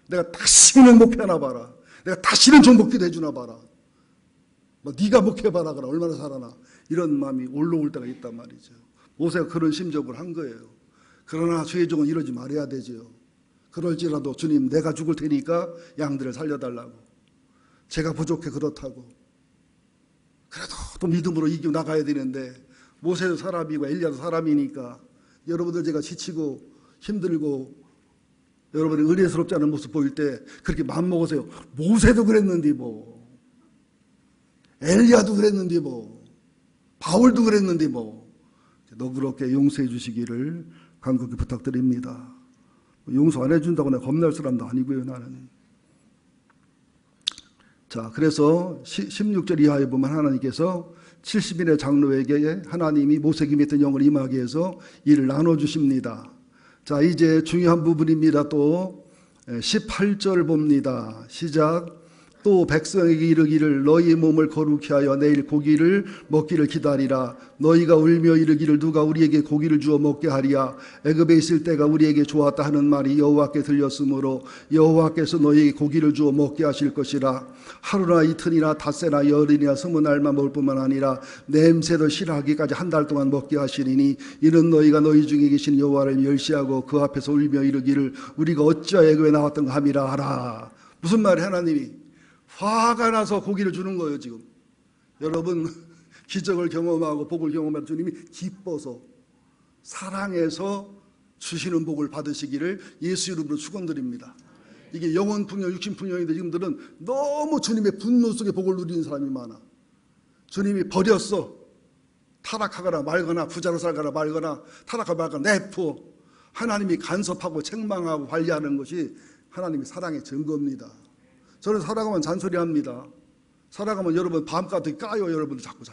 내가 다시는 목회 하나 봐라. 내가 다시는 전복기도 해주나 봐라. 뭐 네가 목회해봐라 그러나 얼마나 살아나. 이런 마음이 올라올 때가 있단 말이죠. 모세가 그런 심정을 한 거예요. 그러나 주의 종은 이러지 말아야 되죠. 그럴지라도 주님 내가 죽을 테니까 양들을 살려달라고. 제가 부족해 그렇다고. 그래도 또 믿음으로 이기고 나가야 되는데 모세도 사람이고 엘리야도 사람이니까 여러분들 제가 지치고 힘들고 여러분이 은혜스럽지 않은 모습 보일 때 그렇게 마음먹으세요. 모세도 그랬는데 뭐 엘리야도 그랬는데 뭐 바울도 그랬는데 뭐 너그럽게 용서해 주시기를 간곡히 부탁드립니다. 용서 안 해준다고 내가 겁날 사람도 아니고요. 나는. 자, 그래서 16절 이하에 보면 하나님께서 70인의 장로에게 하나님이 모세에게 맺은 영을 임하게 해서 이를 나눠주십니다. 자, 이제 중요한 부분입니다. 또 18절 봅니다. 시작. 또 백성에게 이르기를 너희 몸을 거룩히 하여 내일 고기를 먹기를 기다리라. 너희가 울며 이르기를 누가 우리에게 고기를 주어 먹게 하리야. 애굽에 있을 때가 우리에게 좋았다 하는 말이 여호와께 들렸으므로 여호와께서 너희에게 고기를 주어 먹게 하실 것이라. 하루나 이틀이나 닷새나 열흘이나 20날만 먹을 뿐만 아니라 냄새도 싫어하기까지 한 달 동안 먹게 하시리니 이는 너희가 너희 중에 계신 여호와를 멸시하고 그 앞에서 울며 이르기를 우리가 어찌하여 애굽에 나왔던가 함이라 하라. 무슨 말이 하나님이 화가 나서 고기를 주는 거예요. 지금 여러분 기적을 경험하고 복을 경험한 주님이 기뻐서 사랑해서 주시는 복을 받으시기를 예수 이름으로 축원드립니다. 이게 영혼 풍요 육신 풍요인데 지금들은 너무 주님의 분노 속에 복을 누리는 사람이 많아. 주님이 버렸어. 타락하거나 말거나 부자로 살거나 말거나 타락하거나 말거나 내포. 하나님이 간섭하고 책망하고 관리하는 것이 하나님의 사랑의 증거입니다. 저는 살아가면 잔소리합니다. 살아가면 여러분 밤까지 까요. 여러분들 자꾸.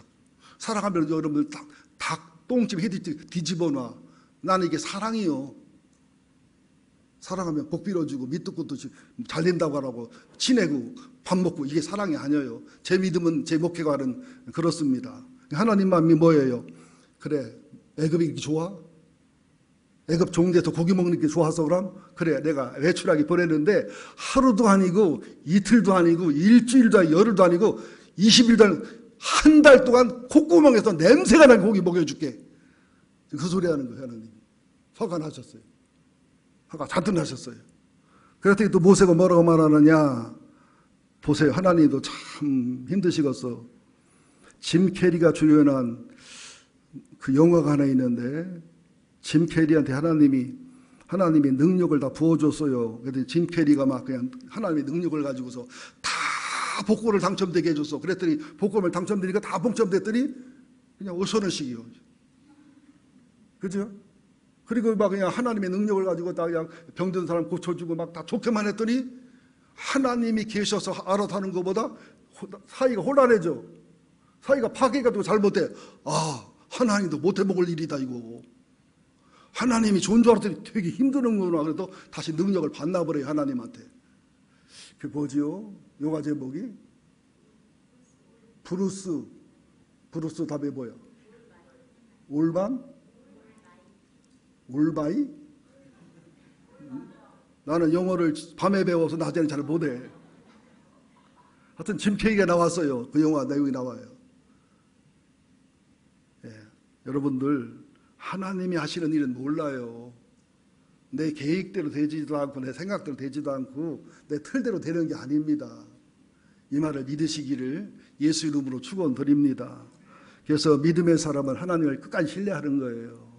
살아가면 여러분들 닭 똥집 헤딩 뒤집어 놔. 나는 이게 사랑이요. 살아가면 복 빌어주고 밑도 끝도 잘 된다고 하라고 친해고 밥 먹고 이게 사랑이 아니에요. 제 믿음은 제 목회관은 그렇습니다. 하나님 마음이 뭐예요? 그래 애굽이 이렇게 좋아? 애굽 좋은 데서 고기 먹는 게 좋아서 그럼? 그래 내가 외출하기 보냈는데 하루도 아니고 이틀도 아니고 일주일도 아니고 열흘도 아니고 20일도 아니고 한 달 동안 콧구멍에서 냄새가 나게 고기 먹여줄게. 그 소리 하는 거예요. 하나님이. 화가 나셨어요. 화가 잔뜩 나셨어요. 그랬더니 또 모세가 뭐라고 말하느냐. 보세요. 하나님도 참 힘드시겠어. 짐 캐리가 주연한 그 영화가 하나 있는데 짐 캐리한테 하나님이 능력을 다 부어줬어요. 그랬더니 짐 캐리가 막 그냥 하나님의 능력을 가지고서 다 복권을 당첨되게 해줬어. 그랬더니 복권을 당첨되니까 다 당첨됐더니 그냥 5,000원씩이요. 그죠? 그리고 막 그냥 하나님의 능력을 가지고 다 그냥 병든 사람 고쳐주고 막 다 좋게만 했더니 하나님이 계셔서 알아서하는 것보다 사이가 혼란해져. 사이가 파괴가지고 잘못돼. 아, 하나님도 못해 먹을 일이다 이거. 하나님이 좋은 줄 알았더니 되게 힘드는구나. 그래도 다시 능력을 받나 버려요. 하나님한테. 그 뭐지요? 요가 제목이? 브루스 답이 뭐야? 올바이? 나는 영어를 밤에 배워서 낮에는 잘 못해. 하여튼 짐 캐리가 나왔어요. 그 영화 내용이 나와요. 예, 여러분들 하나님이 하시는 일은 몰라요. 내 계획대로 되지도 않고 내 생각대로 되지도 않고 내 틀대로 되는 게 아닙니다. 이 말을 믿으시기를 예수 이름으로 축원드립니다. 그래서 믿음의 사람은 하나님을 끝까지 신뢰하는 거예요.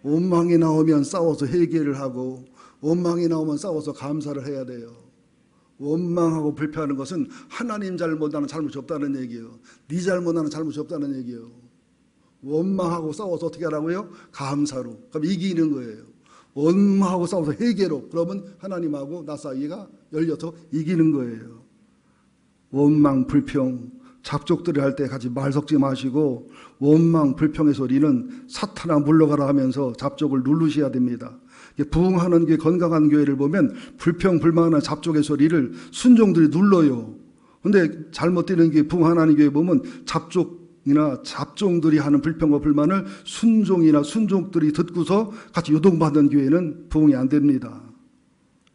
원망이 나오면 싸워서 해결을 하고 원망이 나오면 싸워서 감사를 해야 돼요. 원망하고 불평하는 것은 하나님 잘못 나는 잘못이 없다는 얘기예요. 네 잘못 나는 잘못이 없다는 얘기예요. 원망하고 싸워서 어떻게 하라고요? 감사로. 그럼 이기는 거예요. 원망하고 싸워서 회개로, 그러면 하나님하고 나 사이가 열려서 이기는 거예요. 원망, 불평, 잡족들이 할 때 같이 말 섞지 마시고 원망, 불평의 소리는 사탄아 물러가라 하면서 잡족을 누르셔야 됩니다. 부흥하는 게 건강한 교회를 보면 불평, 불만한 잡족의 소리를 순종들이 눌러요. 근데 잘못 되는 게 부흥하는 교회 보면 잡족이나 잡종들이 하는 불평과 불만을 순종이나 순종들이 듣고서 같이 요동받는 교회는 부흥이 안 됩니다.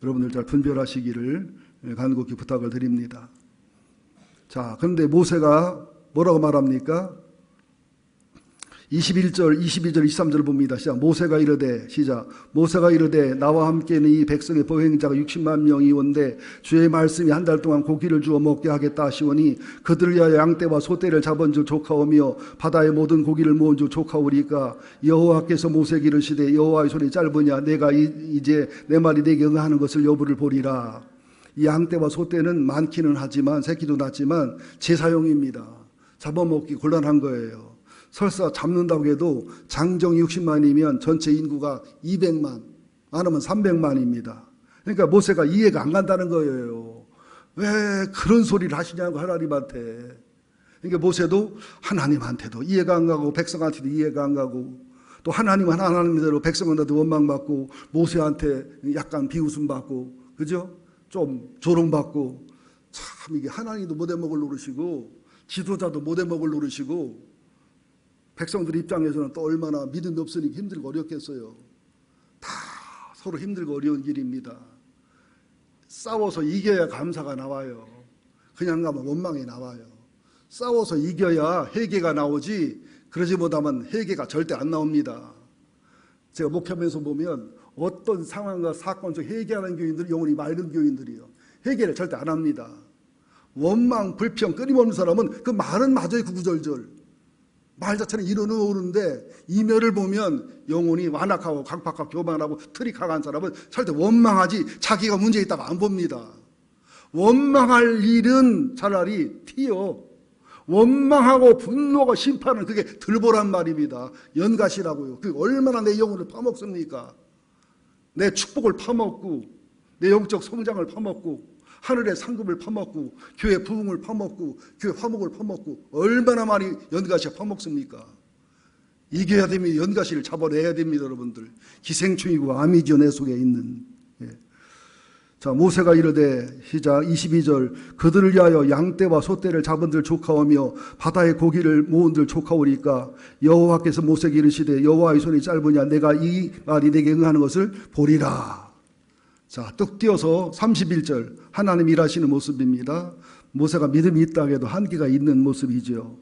여러분들 잘 분별하시기를 간곡히 부탁을 드립니다. 자, 그런데 모세가 뭐라고 말합니까? 21절, 22절, 23절을 봅니다. 시작. 모세가 이르되, 시작. 모세가 이르되 나와 함께는 이 백성의 보행자가 60만 명이 온데 주의 말씀이 한 달 동안 고기를 주어 먹게 하겠다 하시오니 그들을 위하여 양떼와 소떼를 잡은 줄 조카오며 바다의 모든 고기를 모은 줄 조카오리까 여호와께서 모세에게 이르시되 여호와의 손이 짧으냐 내가 이제 내 말이 내게 응하는 것을 여부를 보리라. 이 양떼와 소떼는 많기는 하지만 새끼도 낳지만 제사용입니다. 잡아먹기 곤란한 거예요. 설사 잡는다고 해도 장정이 60만이면 전체 인구가 200만, 많으면 300만입니다. 그러니까 모세가 이해가 안 간다는 거예요. 왜 그런 소리를 하시냐고 하나님한테. 그러니까 모세도 하나님한테도 이해가 안 가고 백성한테도 이해가 안 가고 또 하나님은 하나님대로 백성한테도 원망받고 모세한테 약간 비웃음 받고, 그죠? 좀 조롱받고. 참 이게 하나님도 못 해먹을 노릇이고 지도자도 못 해먹을 노릇이고 백성들 입장에서는 또 얼마나 믿음이 없으니까 힘들고 어렵겠어요. 다 서로 힘들고 어려운 길입니다. 싸워서 이겨야 감사가 나와요. 그냥 가면 원망이 나와요. 싸워서 이겨야 회개가 나오지 그러지 못하면 회개가 절대 안 나옵니다. 제가 목회하면서 보면 어떤 상황과 사건 속 회개하는 교인들은 영혼이 맑은 교인들이요. 회개를 절대 안 합니다. 원망, 불평, 끊임없는 사람은 그 말은 맞아요. 구구절절. 말 자체는 이루는 오르는데 이면을 보면 영혼이 완악하고 강팍하고 교만하고 틀이 강한 사람은 절대 원망하지 자기가 문제 있다고 안 봅니다. 원망할 일은 차라리 튀어. 원망하고 분노가 심판은 그게 들보란 말입니다. 연가시라고요. 그게 얼마나 내 영혼을 파먹습니까? 내 축복을 파먹고 내 영적 성장을 파먹고 하늘의 상급을 파먹고 교회 부흥을 파먹고 교회 화목을 파먹고 얼마나 많이 연가시가 파먹습니까? 이겨야 됩니다. 연가시를 잡아내야 됩니다. 여러분들. 기생충이고 암이죠. 내 속에 있는. 예. 자, 모세가 이르되 시작 22절 그들을 위하여 양떼와 소떼를 잡은 들 조카오며 바다의 고기를 모은 들 조카오리까 여호와께서 모세에게 이르시되 여호와의 손이 짧으냐 내가 이 말이 내게 응하는 것을 보리라. 자, 뚝 띄어서 31절 하나님 일하시는 모습입니다. 모세가 믿음이 있다 해도 한계가 있는 모습이죠.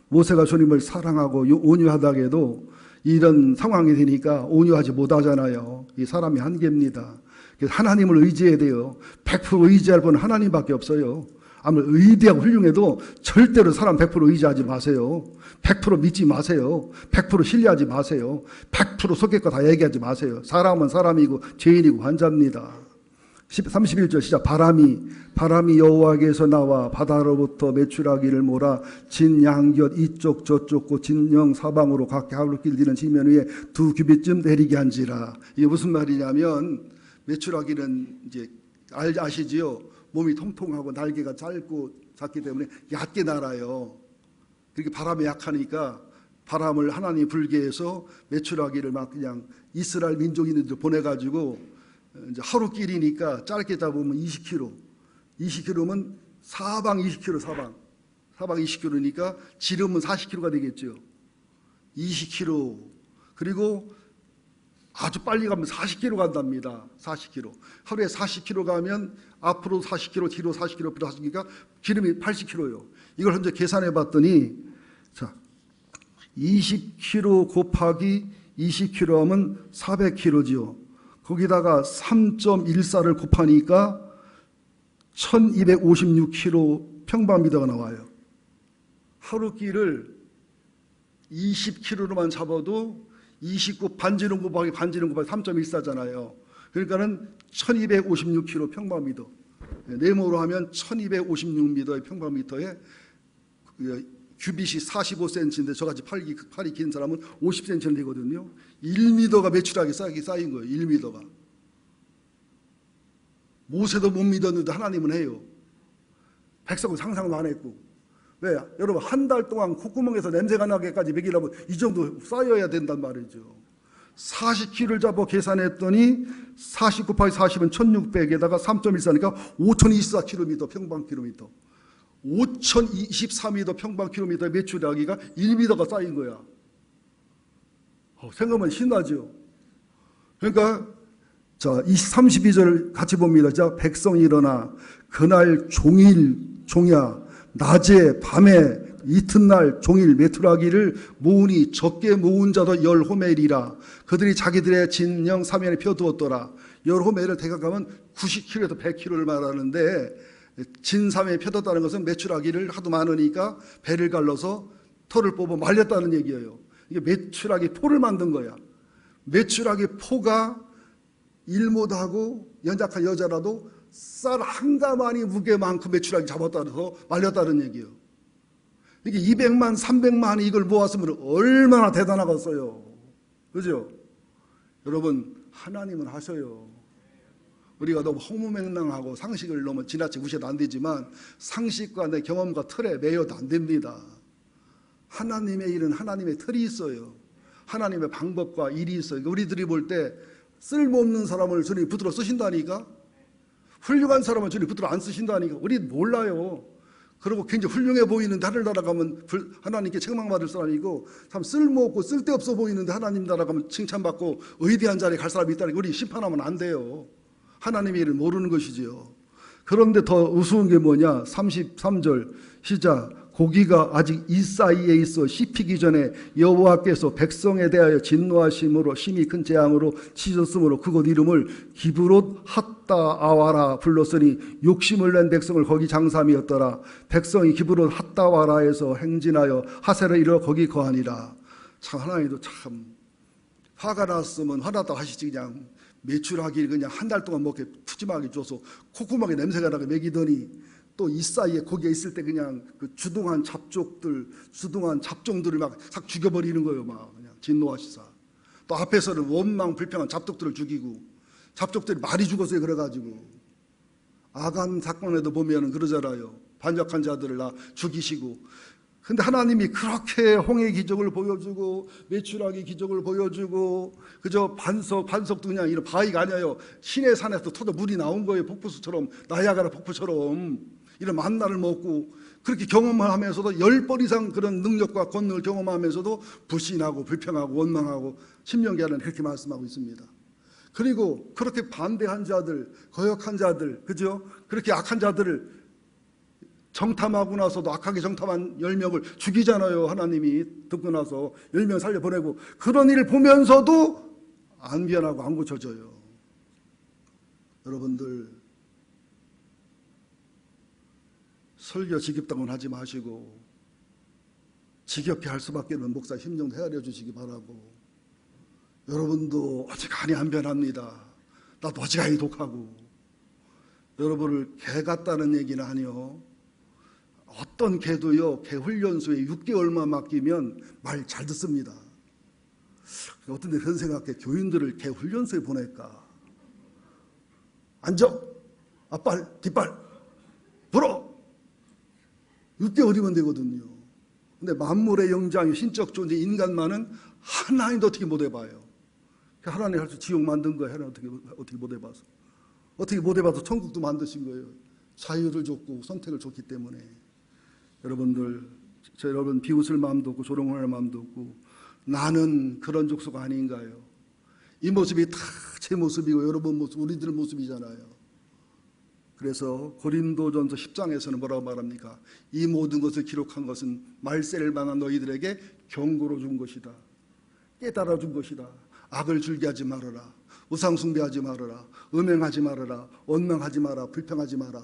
모세가 주님을 사랑하고 온유하다 해도 이런 상황이 되니까 온유하지 못하잖아요. 이 사람의 한계입니다. 하나님을 의지해야 돼요. 100% 의지할 분은 하나님밖에 없어요. 아무리 의대하고 훌륭해도 절대로 사람 100% 의지하지 마세요. 100% 믿지 마세요. 100% 신뢰하지 마세요. 100% 속겠고 다 얘기하지 마세요. 사람은 사람이고 죄인이고 환자입니다. 31절 시작 바람이 여호와께서 나와 바다로부터 메추라기를 몰아 진 양곁 이쪽 저쪽 곧 진영 사방으로 각기 하루 길들이는 지면 위에 2규빗쯤 내리게 한지라. 이게 무슨 말이냐면 메추라기는 이제 아시지요? 몸이 통통하고 날개가 짧고 작기 때문에 얕게 날아요. 그렇게 바람에 약하니까 바람을 하나님이 불게 해서 메추라기를 막 그냥 이스라엘 민족인들 보내가지고 이제 하루 길이니까 짧게 잡으면 20km. 20km면 사방 20km 사방 20km니까 지름은 40km가 되겠죠. 20km. 그리고 아주 빨리 가면 40km 간답니다. 40km. 하루에 40km 가면 앞으로 40km, 뒤로 40km, 앞으로 40km니까 기름이 80km예요. 이걸 현재 계산해 봤더니 자, 20km 곱하기 20km 하면 400km지요. 거기다가 3.14를 곱하니까 1256km 평방미터가 나와요. 하루 길을 20km로만 잡아도 29 반지름 곱하기 3.14잖아요. 그러니까는 1256km 평방미터. 네모로 하면 1256m의 평방미터에 규빗이 45cm인데 저같이 팔이 긴 사람은 50cm는 되거든요. 1m가 매출하게 쌓인 거예요. 1m가. 모세도 못 믿었는데 하나님은 해요. 백성은 상상도 안 했고. 왜? 여러분 한 달 동안 콧구멍에서 냄새가 나게까지 먹이려면 이 정도 쌓여야 된단 말이죠. 40kg를 잡아 계산했더니 40 곱하기 40은 1600에다가 3.14니까 5024km 평방킬로미터. 5023m 평방킬로미터 매출하기가 1m가 쌓인 거야. 생각하면 신나죠. 그러니까 자, 32절 같이 봅니다. 자, 백성이 일어나 그날 종야 낮에 밤에 이튿날 종일 메투라기를 모으니 적게 모은 자도 10호멜이라. 그들이 자기들의 진영 사면에 펴두었더라. 10호멜을 대각하면 90kg에서 100kg를 말하는데 진삼에 펴뒀다는 것은 메추라기를 하도 많으니까 배를 갈라서 털을 뽑아 말렸다는 얘기예요. 이게 메추라기 포를 만든 거야. 메추라기 포가 일 못하고 연약한 여자라도 쌀 한 가마니 무게만큼 메추라기 잡았다 해서 말렸다는 얘기예요. 이게 200만, 300만이 이걸 모았으면 얼마나 대단하겠어요. 그죠? 여러분, 하나님은 하셔요. 우리가 너무 허무맹랑하고 상식을 너무 지나치게 무시해도 안 되지만 상식과 내 경험과 틀에 매여도 안 됩니다. 하나님의 일은 하나님의 틀이 있어요. 하나님의 방법과 일이 있어요. 우리들이 볼 때 쓸모없는 사람을 주님이 붙들어 쓰신다니까? 훌륭한 사람을 주님이 붙들어 안 쓰신다니까? 우리 몰라요. 그리고 굉장히 훌륭해 보이는데 하늘나라 가면 하나님께 책망받을 사람이고 참 쓸모없고 쓸데없어 보이는데 하나님 나라 가면 칭찬받고 의대한 자리에 갈 사람이 있다니까 우리 심판하면 안 돼요. 하나님의 일을 모르는 것이지요. 그런데 더 우스운 게 뭐냐? 33절 시작. 고기가 아직 이 사이에 있어 씹히기 전에 여호와께서 백성에 대하여 진노하심으로 심히 큰 재앙으로 치셨으므로 그곳 이름을 기브롯 핫다 아와라 불렀으니 욕심을 낸 백성을 거기 장삼이었더라. 백성이 기브롯 핫다 아와라에서 행진하여 하세를 이루어 거기 거하니라. 참 하나님도 참 화가 났으면 화났다 하시지 그냥 매출하기 그냥 한 달 동안 먹게 푸짐하게 줘서 콧구멍에 냄새가 나게 먹이더니 또 이 사이에 거기에 있을 때 그냥 그 주둥한 잡종들을 막 싹 죽여버리는 거예요. 막 그냥 진노하시사. 또 앞에서는 원망 불평한 잡독들을 죽이고 잡족들이 많이 죽었어요. 그래가지고 아간 사건에도 보면은 그러잖아요. 반역한 자들을 다 죽이시고. 근데 하나님이 그렇게 홍해 기적을 보여주고 매출하기 기적을 보여주고 그저 반석도 그냥 이런 바위가 아니에요. 시내 산에서 터져 물이 나온 거예요. 폭포수처럼 나야가라 폭포처럼 이런 만나를 먹고 그렇게 경험을 하면서도 10번 이상 그런 능력과 권능을 경험하면서도 불신하고 불평하고 원망하고 신명기에는 그렇게 말씀하고 있습니다. 그리고 그렇게 반대한 자들, 거역한 자들, 그죠? 그렇게 악한 자들을 정탐하고 나서도 악하게 정탐한 10명을 죽이잖아요. 하나님이 듣고 나서 10명 살려보내고 그런 일을 보면서도 안 변하고 안 고쳐져요. 여러분들 설교 지겹다고는 하지 마시고 지겹게 할 수밖에 없는 목사 힘 좀 헤아려 주시기 바라고 여러분도 어지간히 안 변합니다. 나도 어지간히 독하고 여러분을 개 같다는 얘기는 아니요. 어떤 개도요, 개 훈련소에 6개월만 맡기면 말 잘 듣습니다. 어떤 데 그런 생각해. 교인들을 개 훈련소에 보낼까? 앉아! 앞발, 뒷발, 불어! 6개월이면 되거든요. 근데 만물의 영장이 신적 존재 인간만은 하나님도 어떻게 못 해봐요. 하나님 할 수 지옥 만든 거예요. 하나님 어떻게 못 해봐서. 어떻게 못 해봐서 천국도 만드신 거예요. 자유를 줬고 선택을 줬기 때문에. 여러분들, 여러분 비웃을 마음도 없고 조롱할 마음도 없고 나는 그런 족속 아닌가요? 이 모습이 다 제 모습이고 여러분 모습, 우리들 모습이잖아요. 그래서 고린도전서 10장에서는 뭐라고 말합니까? 이 모든 것을 기록한 것은 말세를 망한 너희들에게 경고로 준 것이다. 깨달아 준 것이다. 악을 즐겨하지 말아라. 우상 숭배하지 말아라. 음행하지 말아라. 원망하지 마라. 불평하지 마라.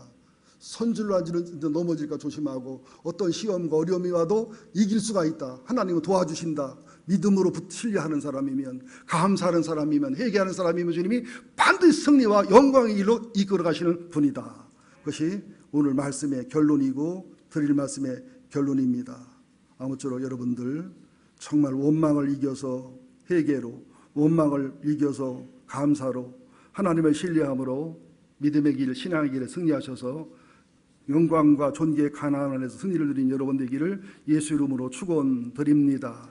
선줄로 앉으는데 넘어질까 조심하고 어떤 시험과 어려움이 와도 이길 수가 있다. 하나님은 도와주신다. 믿음으로 신뢰하는 사람이면 감사하는 사람이면 회개하는 사람이면 주님이 반드시 승리와 영광의 길로 이끌어 가시는 분이다. 그것이 오늘 말씀의 결론이고 드릴 말씀의 결론입니다. 아무쪼록 여러분들 정말 원망을 이겨서 회개로, 원망을 이겨서 감사로, 하나님을 신뢰함으로 믿음의 길, 신앙의 길에 승리하셔서 영광과 존귀의 가나안 안에서 승리를 누린 여러분 되기를 예수 이름으로 축원드립니다.